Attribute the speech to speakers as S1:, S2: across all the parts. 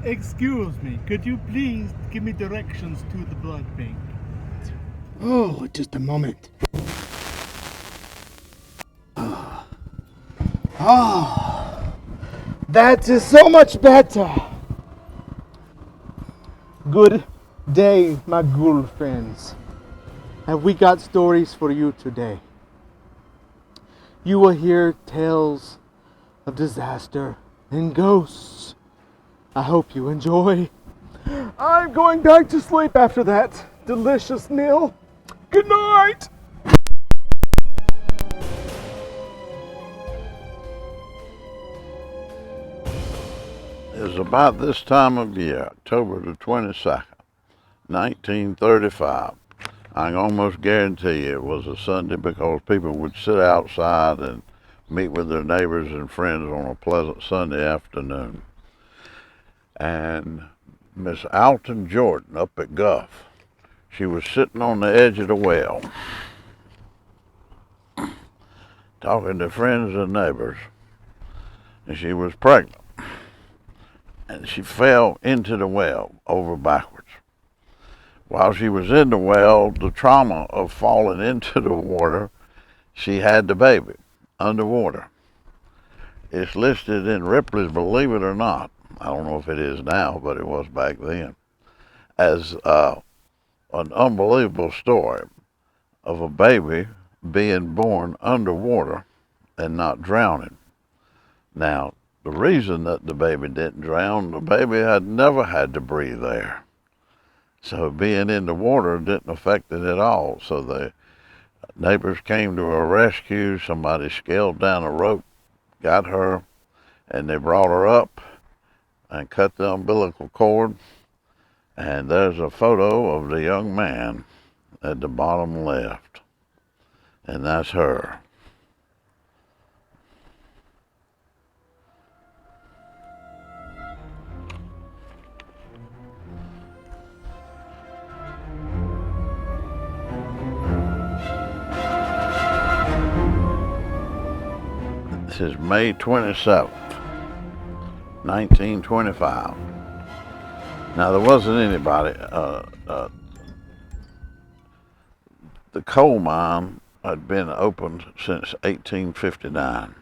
S1: Excuse me, could you please give me directions to the blood bank?
S2: Oh, just a moment. Ah, that is so much better. Good day, my ghoul friends. Have we got stories for you today? You will hear tales of disaster and ghosts. I hope you enjoy. I'm going back to sleep after that delicious meal. Good night!
S3: It was about this time of year, October the 22nd, 1935. I can almost guarantee you it was a Sunday because people would sit outside and meet with their neighbors and friends on a pleasant Sunday afternoon. And Miss Alton Jordan up at Guff, she was sitting on the edge of the well, talking to friends and neighbors, and she was pregnant. And she fell into the well over backwards. While she was in the well, the trauma of falling into the water, she had the baby underwater. It's listed in Ripley's Believe It or Not, I don't know if it is now, but it was back then, as an unbelievable story of a baby being born underwater and not drowning. Now, the reason that the baby didn't drown, the baby had never had to breathe air. So being in the water didn't affect it at all. So the neighbors came to her rescue. Somebody scaled down a rope, got her, and they brought her up and cut the umbilical cord. And there's a photo of the young man at the bottom left. And that's her. This is May 27th, 1925. Now, there wasn't anybody. The coal mine had been opened since 1859,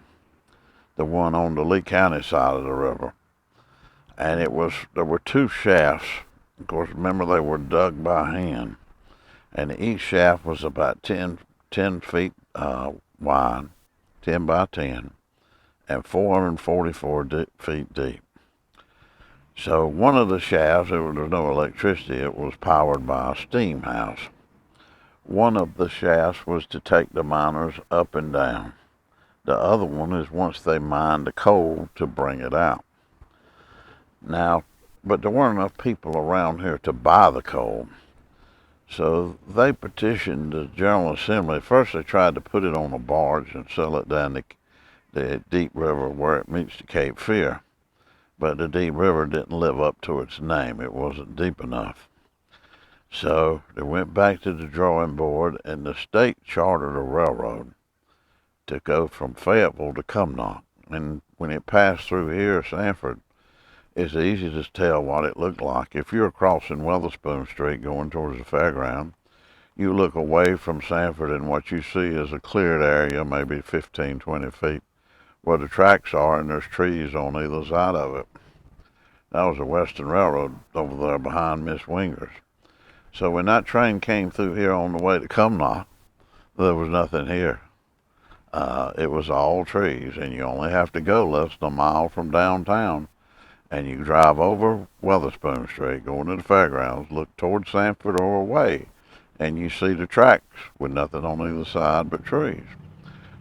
S3: the one on the Lee County side of the river. And there were two shafts. Of course, remember they were dug by hand. And each shaft was about 10 feet wide, 10 by 10, and 444 feet deep. So one of the shafts, there was no electricity, it was powered by a steam house. One of the shafts was to take the miners up and down. The other one is once they mined the coal to bring it out. Now, but there weren't enough people around here to buy the coal. So they petitioned the General Assembly. First they tried to put it on a barge and sell it down the deep river where it meets the Cape Fear. But the deep river didn't live up to its name. It wasn't deep enough. So they went back to the drawing board, and the state chartered a railroad to go from Fayetteville to Cumnock. And when it passed through here, Sanford, it's easy to tell what it looked like. If you're crossing Weatherspoon Street going towards the fairground, you look away from Sanford and what you see is a cleared area, maybe 15, 20 feet, where the tracks are, and there's trees on either side of it. That was the Western Railroad over there behind Miss Winger's. So when that train came through here on the way to Cumnock, there was nothing here. It was all trees, and you only have to go less than a mile from downtown, and you drive over Weatherspoon Street, going to the fairgrounds, look towards Sanford or away, and you see the tracks with nothing on either side but trees.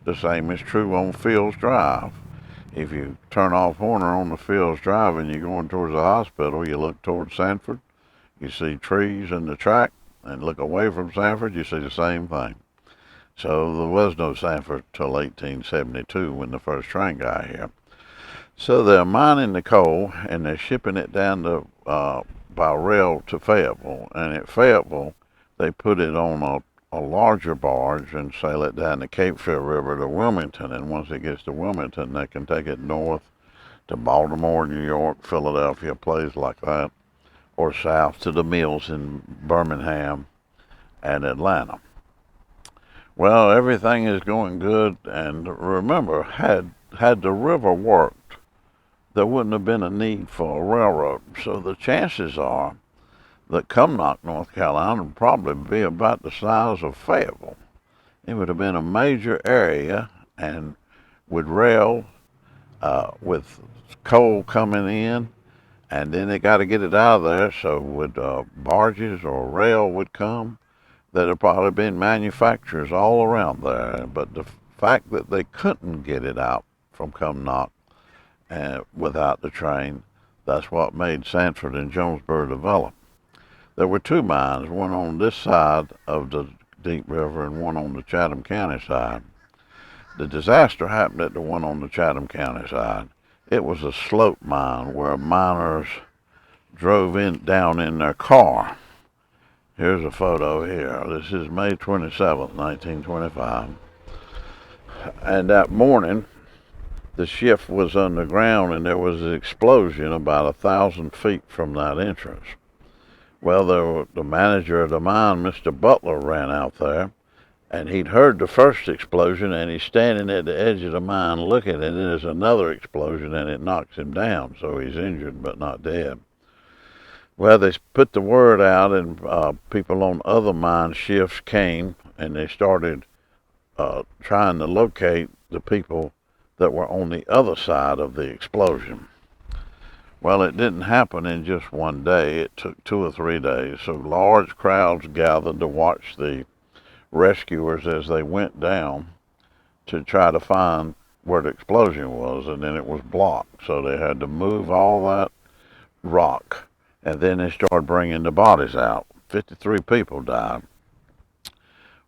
S3: The same is true on Fields Drive. If you turn off Horner on the Fields Drive and you're going towards the hospital, you look towards Sanford, you see trees in the track, and look away from Sanford, you see the same thing. So there was no Sanford till 1872 when the first train got here. So they're mining the coal and they're shipping it down by rail to Fayetteville. And at Fayetteville, they put it on a larger barge and sail it down the Cape Fear River to Wilmington. And once it gets to Wilmington, they can take it north to Baltimore, New York, Philadelphia, a place like that, or south to the mills in Birmingham and Atlanta. Well, everything is going good, and remember, had the river worked, there wouldn't have been a need for a railroad. So the chances are that Cumnock, North Carolina, would probably be about the size of Fayetteville. It would have been a major area, and with rail, with coal coming in, and then they got to get it out of there, so with barges or rail would come. There'd have probably been manufacturers all around there, but the fact that they couldn't get it out from Cumnock without the train, that's what made Sanford and Jonesboro develop. There were two mines, one on this side of the Deep River and one on the Chatham County side. The disaster happened at the one on the Chatham County side. It was a slope mine where miners drove down in their car. Here's a photo here. This is May 27th, 1925. And that morning, the shift was underground and there was an explosion about 1,000 feet from that entrance. Well, the manager of the mine, Mr. Butler, ran out there, and he'd heard the first explosion, and he's standing at the edge of the mine looking, and then there's another explosion, and it knocks him down, so he's injured but not dead. Well, they put the word out, and people on other mine shifts came, and they started trying to locate the people that were on the other side of the explosion. Well, it didn't happen in just one day. It took 2 or 3 days. So large crowds gathered to watch the rescuers as they went down to try to find where the explosion was, and then it was blocked. So they had to move all that rock, and then they started bringing the bodies out. 53 people died.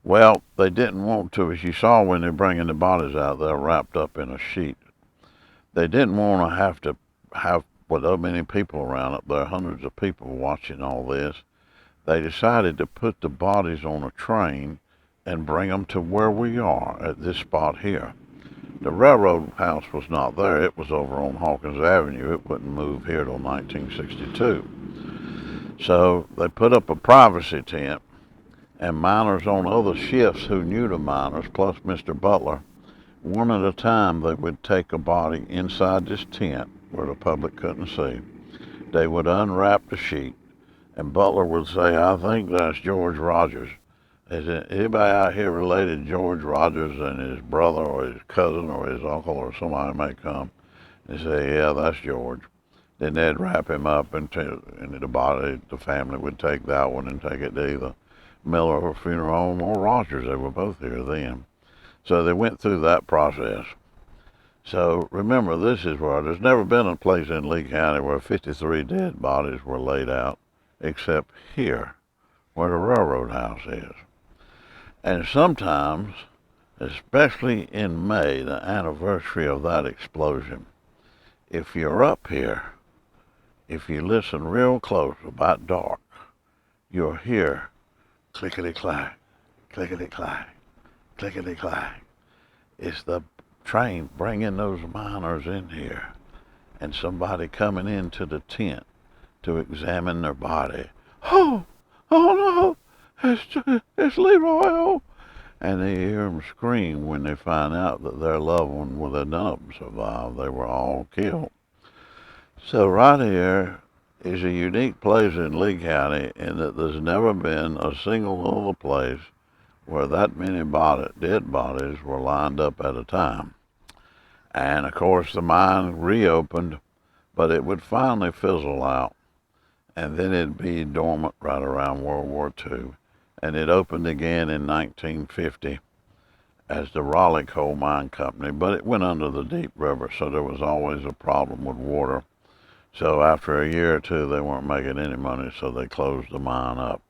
S3: Well, they didn't want to, as you saw when they're bringing the bodies out, they're wrapped up in a sheet. They didn't want to have with so many people around up there, hundreds of people watching all this. They decided to put the bodies on a train and bring them to where we are at this spot here. The railroad house was not there. It was over on Hawkins Avenue. It wouldn't move here till 1962. So they put up a privacy tent, and miners on other shifts who knew the miners, plus Mr. Butler, one at a time they would take a body inside this tent where the public couldn't see. They would unwrap the sheet, and Butler would say, "I think that's George Rogers. Is anybody out here related to George Rogers?" And his brother or his cousin or his uncle or somebody may come and say, "Yeah, that's George." Then they'd wrap him up, and the body, the family would take that one and take it to either Miller Funeral Home or Rogers. They were both here then. So they went through that process. So remember, this is where there's never been a place in Lee County where 53 dead bodies were laid out, except here, where the railroad house is. And sometimes, especially in May, the anniversary of that explosion, if you're up here, if you listen real close about dark, you'll hear clickety-clack, clickety-clack, clickety-clack. It's the train bringing those miners in here, and somebody coming into the tent to examine their body. Oh no, it's Leroy. And they hear them scream when they find out that their loved one, well, none of them survived. They were all killed. So right here is a unique place in Lee County in that there's never been a single other place where that many dead bodies were lined up at a time. And of course the mine reopened, but it would finally fizzle out, and then it'd be dormant right around World War II. And it opened again in 1950 as the Raleigh Coal Mine Company, but it went under the Deep River, so there was always a problem with water. So after a year or two, they weren't making any money, so they closed the mine up.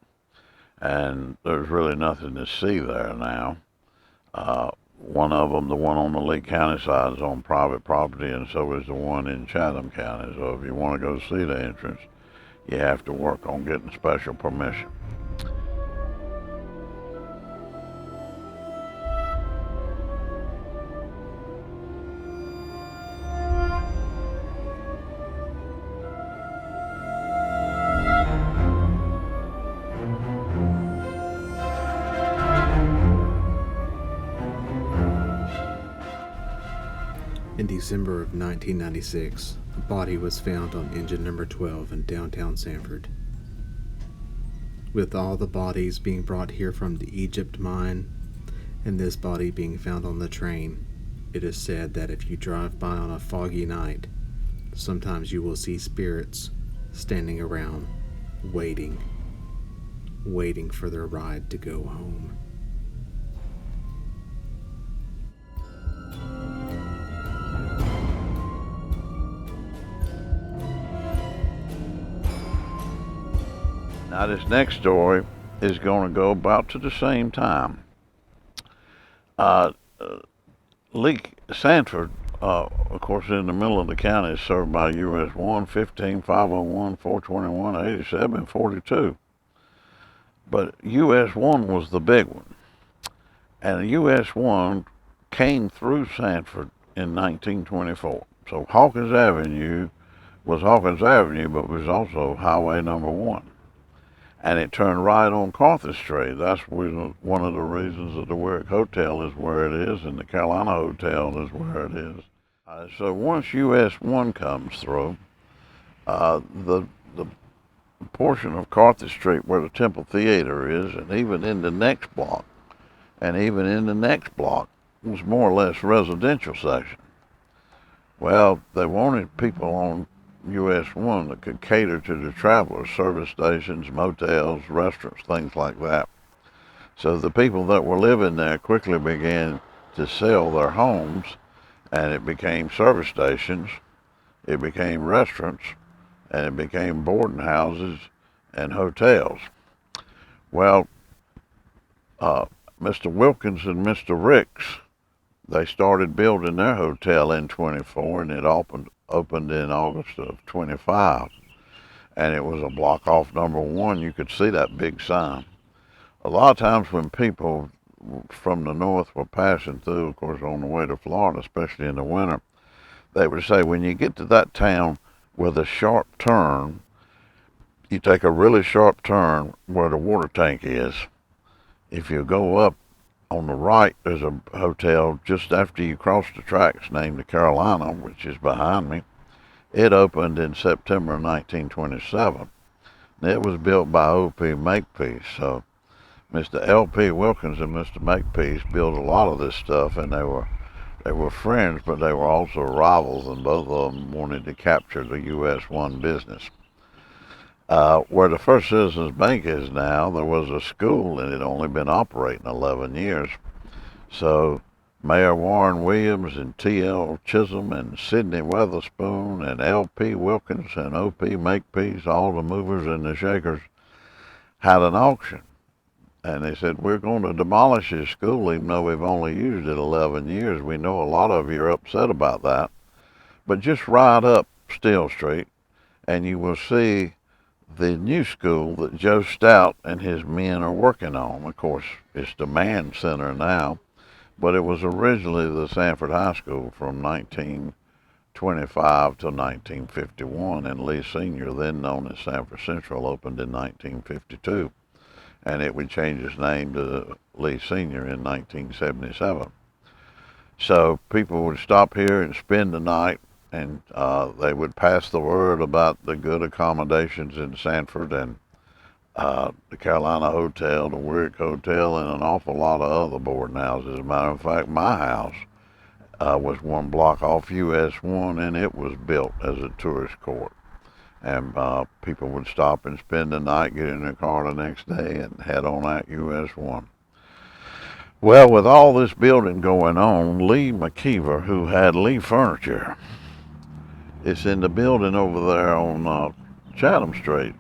S3: And there's really nothing to see there now. One of them, the one on the Lee County side, is on private property, and so is the one in Chatham County. So if you want to go see the entrance, you have to work on getting special permission.
S4: In December of 1996, a body was found on engine number 12 in downtown Sanford. With all the bodies being brought here from the Egypt mine, and this body being found on the train, it is said that if you drive by on a foggy night, sometimes you will see spirits standing around, waiting for their ride to go home.
S3: Now this next story is going to go about to the same time. Sanford, of course, in the middle of the county, is served by US 1, 15, 501, 421, 87, and 42. But US 1 was the big one. And US 1 came through Sanford in 1924. So Hawkins Avenue was Hawkins Avenue, but was also Highway number 1. And it turned right on Carthage Street. That's one of the reasons that the Warwick Hotel is where it is, and the Carolina Hotel is where it is. So once US 1 comes through, the portion of Carthage Street where the Temple Theater is, and even in the next block, was more or less residential section. Well, they wanted people on US 1 that could cater to the travelers, service stations, motels, restaurants, things like that. So the people that were living there quickly began to sell their homes, and it became service stations, it became restaurants, and it became boarding houses and hotels. Well, Mr. Wilkins and Mr. Ricks, they started building their hotel in 24, and it opened in August of 25, and it was a block off number 1. You could see that big sign. A lot of times when people from the north were passing through, of course on the way to Florida, especially in the winter, they would say, when you get to that town with a sharp turn, you take a really sharp turn where the water tank is. If you go up on the right, there's a hotel just after you cross the tracks named the Carolina, which is behind me. It opened in September 1927. It was built by O.P. Makepeace. So Mr. L.P. Wilkins and Mr. Makepeace built a lot of this stuff, and they were friends, but they were also rivals, and both of them wanted to capture the US 1 business. Where the First Citizens Bank is now, there was a school, and it had only been operating 11 years. So Mayor Warren Williams and T.L. Chisholm and Sidney Weatherspoon and L.P. Wilkins and O.P. Makepeace, all the movers and the shakers, had an auction. And they said, we're going to demolish this school even though we've only used it 11 years. We know a lot of you are upset about that. But just ride up Steele Street and you will see the new school that Joe Stout and his men are working on. Of course, it's the Man Center now, but it was originally the Sanford High School from 1925 to 1951, and Lee Sr., then known as Sanford Central, opened in 1952, and it would change its name to Lee Sr. in 1977. So people would stop here and spend the night, and they would pass the word about the good accommodations in Sanford, and the Carolina Hotel, the Warwick Hotel, and an awful lot of other boarding houses. As a matter of fact, my house was one block off US 1, and it was built as a tourist court. And people would stop and spend the night, get in their car the next day, and head on out US 1. Well, with all this building going on, Lee McKeever, who had Lee Furniture, is in the building over there on Chatham Street,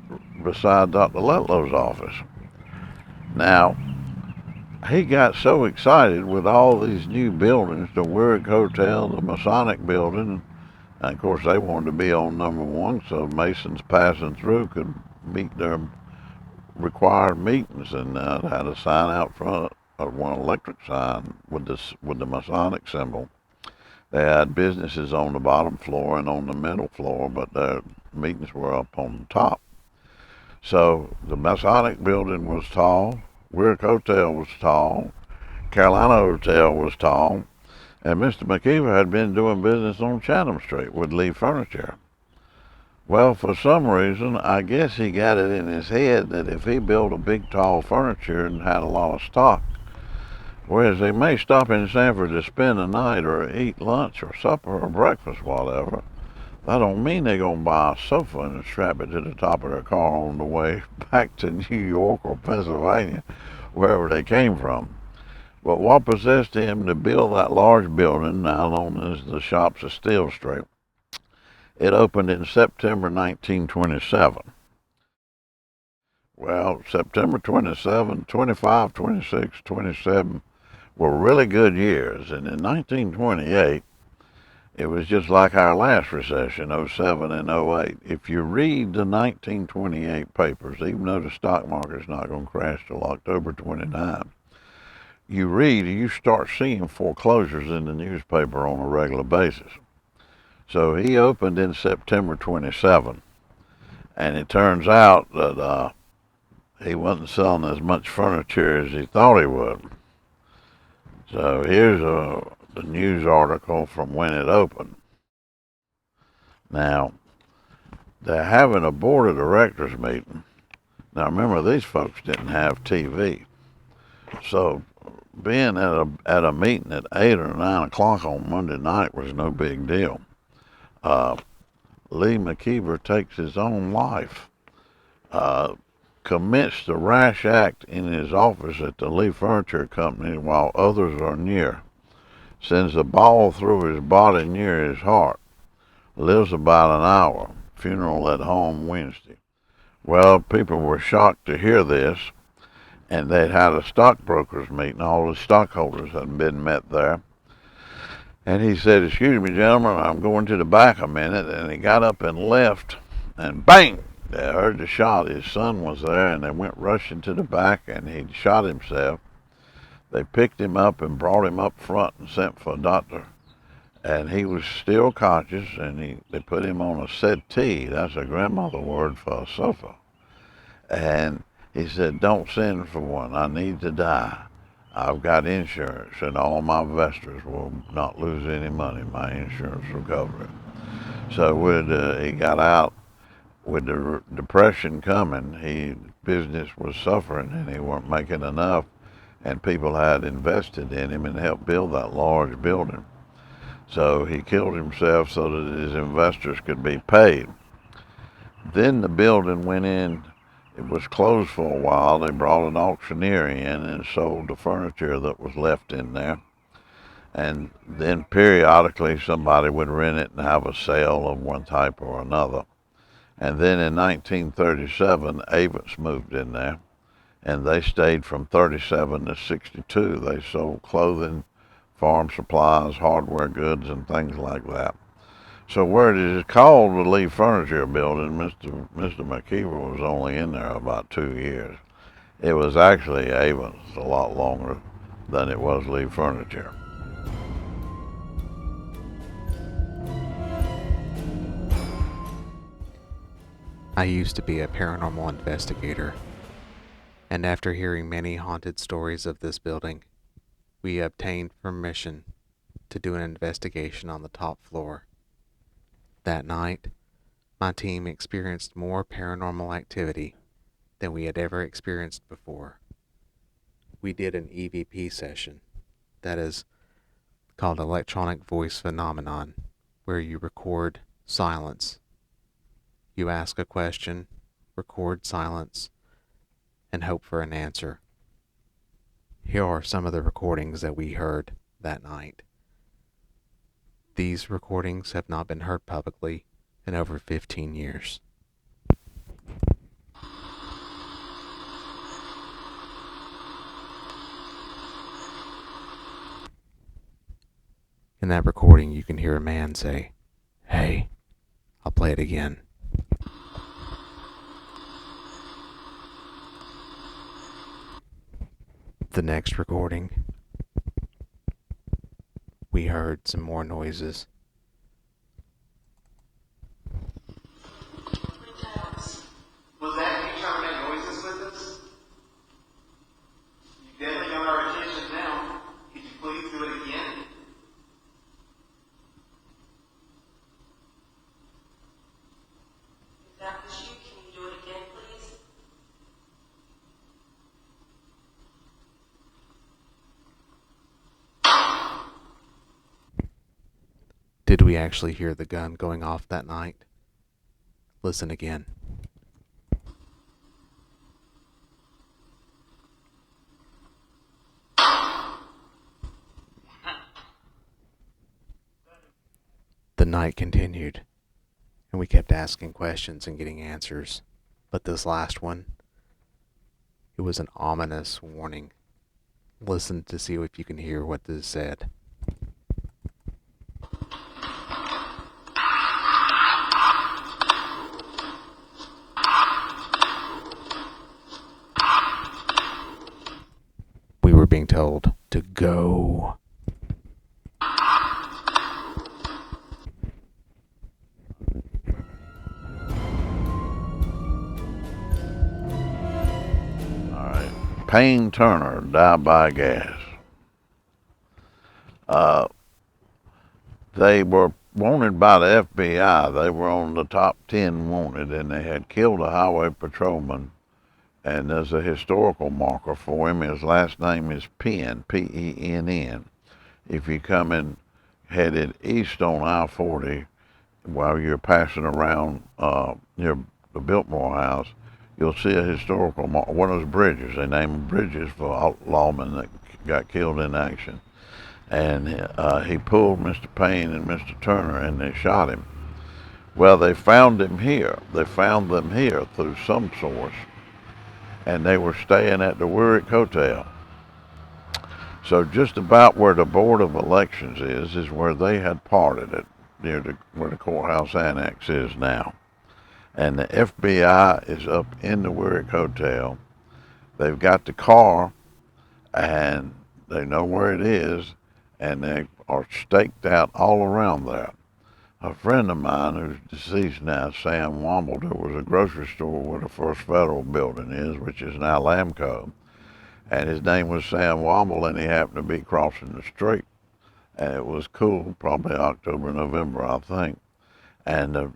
S3: beside Dr. Letlow's office. Now, he got so excited with all these new buildings, the Warwick Hotel, the Masonic Building, and of course they wanted to be on number 1 so Masons passing through could meet their required meetings, and had a sign out front, or one electric sign with the Masonic symbol. They had businesses on the bottom floor and on the middle floor, but their meetings were up on the top. So the Masonic Building was tall, Warwick Hotel was tall, Carolina Hotel was tall, And Mr. McKeever had been doing business on Chatham Street with Lee Furniture. Well, for some reason, I guess he got it in his head that if he built a big, tall furniture and had a lot of stock, whereas they may stop in Sanford to spend the night or eat lunch or supper or breakfast, whatever, that don't mean they're going to buy a sofa and strap it to the top of their car on the way back to New York or Pennsylvania, wherever they came from. But what possessed him to build that large building, now known as the Shops of Steel Street? It opened in September 1927. Well, September 27, 25, 26, 27 were really good years. And in 1928, it was just like our last recession, '07 and '08. If you read the 1928 papers, even though the stock market's not going to crash till October 29, you start seeing foreclosures in the newspaper on a regular basis. So he opened in September 27, and it turns out that he wasn't selling as much furniture as he thought he would. So here's the news article from when it opened. Now, they're having a board of directors meeting. Now remember, these folks didn't have TV. So being at a meeting at 8 or 9 o'clock on Monday night was no big deal. Lee McKeever takes his own life, commits the rash act in his office at the Lee Furniture Company while others are near, sends a ball through his body near his heart, lives about an hour, funeral at home Wednesday. Well, people were shocked to hear this, and they'd had a stockbrokers meeting. All the stockholders had been met there. And he said, "Excuse me, gentlemen, I'm going to the back a minute." And he got up and left, and bang! They heard the shot. His son was there, and they went rushing to the back, and he'd shot himself. They picked him up and brought him up front and sent for a doctor. And he was still conscious, and they put him on a settee. That's a grandmother word for a sofa. And he said, "Don't send for one. I need to die. I've got insurance, and all my investors will not lose any money. My insurance will cover it." So he got out with the depression coming. Business was suffering, and he weren't making enough, and people had invested in him and helped build that large building. So he killed himself so that his investors could be paid. Then the building went in. It was closed for a while. They brought an auctioneer in and sold the furniture that was left in there. And then periodically somebody would rent it and have a sale of one type or another. And then in 1937, Avents moved in there, and they stayed from 37 to 62. They sold clothing, farm supplies, hardware goods, and things like that. So where it is called the Lee Furniture Building, Mr. McKeever was only in there about 2 years. It was actually Avents a lot longer than it was Lee Furniture.
S4: I used to be a paranormal investigator, and after hearing many haunted stories of this building, we obtained permission to do an investigation on the top floor. That night, my team experienced more paranormal activity than we had ever experienced before. We did an EVP session, that is called electronic voice phenomenon, where you record silence. You ask a question, record silence, and hope for an answer. Here are some of the recordings that we heard that night. These recordings have not been heard publicly in over 15 years. In that recording, you can hear a man say, "Hey." I'll play it again. The next recording, we heard some more noises.
S2: Was that you trying to make noises with us? You definitely got our attention now. Could you please do it again?
S4: Did we actually hear the gun going off that night? Listen again. The night continued, and we kept asking questions and getting answers. But this last one, it was an ominous warning. Listen to see if you can hear what this said. We were being told to go.
S3: Payne Turner died by gas. They were wanted by the FBI. They were on the top 10 wanted, and they had killed a highway patrolman. And there's a historical marker for him. His last name is Penn, P-E-N-N. If you come in headed east on I-40 while you're passing around near the Biltmore House, you'll see a historical marker. One of those bridges. They named bridges for lawmen that got killed in action. And he pulled Mr. Payne and Mr. Turner, and they shot him. Well, they found him here. They found them here through some source, and they were staying at the Warwick Hotel. So just about where the Board of Elections is where they had parted it, near where the courthouse annex is now. And the FBI is up in the Warwick Hotel. They've got the car, and they know where it is, and they are staked out all around there. A friend of mine who's deceased now, Sam Womble, there was a grocery store where the First Federal building is, which is now Lamco. And his name was Sam Womble, and he happened to be crossing the street. And it was cool, probably October, November, I think. And the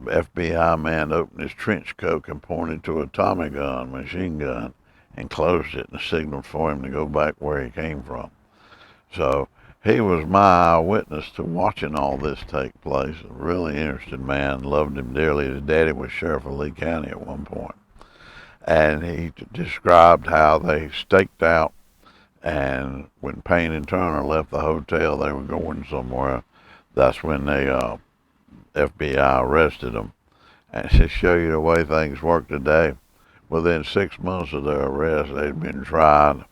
S3: FBI man opened his trench coat and pointed to a Tommy gun, machine gun, and closed it and signaled for him to go back where he came from. So he was my eyewitness to watching all this take place. A really interesting man, loved him dearly. His daddy was sheriff of Lee County at one point. And he described how they staked out, and when Payne and Turner left the hotel, they were going somewhere. That's when they FBI arrested them. And to show you the way things work today, within 6 months of their arrest, they'd been tried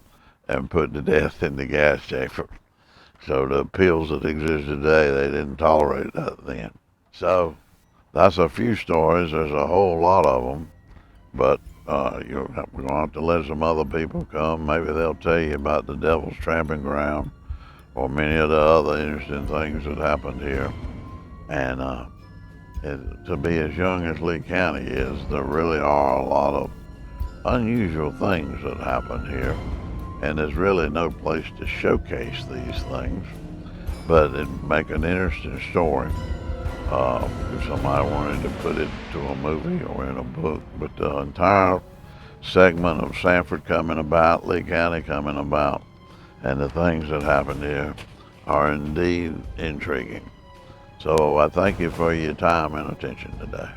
S3: and put to death in the gas chamber. So the appeals that exist today, they didn't tolerate that then. So that's a few stories. There's a whole lot of them, but we're going to have to let some other people come. Maybe they'll tell you about the Devil's Tramping Ground or many of the other interesting things that happened here. And to be as young as Lee County is, there really are a lot of unusual things that happen here. And there's really no place to showcase these things, but it'd make an interesting story if somebody wanted to put it to a movie or in a book. But the entire segment of Sanford coming about, Lee County coming about, and the things that happened here are indeed intriguing. So I thank you for your time and attention today.